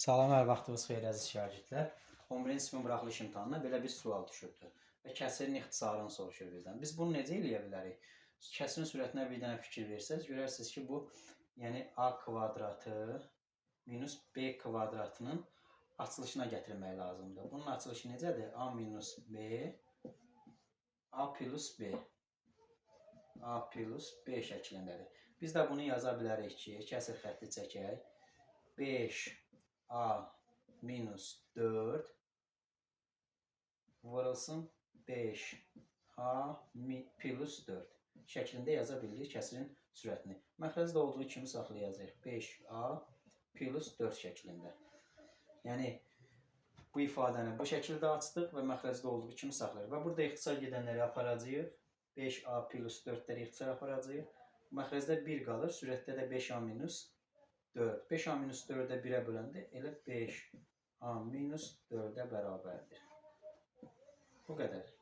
Salam, hər vaxtınız xeyir əziz şagirdlər. 11-ci sinifin buraxılış imtahanına belə bir sual düşübdür və kəsirin ixtisarını soruşur bizdən. Biz bunu necə eləyə bilərik? Kəsirin sürətinə bir dənə fikir versəz, görərsiniz ki, bu yəni a kvadratı minus b kvadratının açılışına gətirmək lazımdır. Bunun açılışı necədir? A minus b, a plus b, a plus b şəklindədir. Biz də bunu yaza bilərik ki, kəsir xətti çəkək. 5a minus 4 vurulsun 5a plus 4 şəklində yaza bilirik kəsirin sürətini. Məxrəcdə olduğu kimi saxlayacağıq. 5a plus 4 şəklində. Yəni, bu ifadəni bu şəkildə açdıq və məxrəcdə olduğu kimi saxlayırıq. Və burada ixtisar gedənləri aparacağıq. 5a plus 4-ləri ixtisar aparacağıq. Məxrəcdə 1 qalır. Sürətdə də 5a minus 4. 5a minus 4-ə 1-ə böləndə elə 5a minus 4-ə bərabərdir. Bu qədər.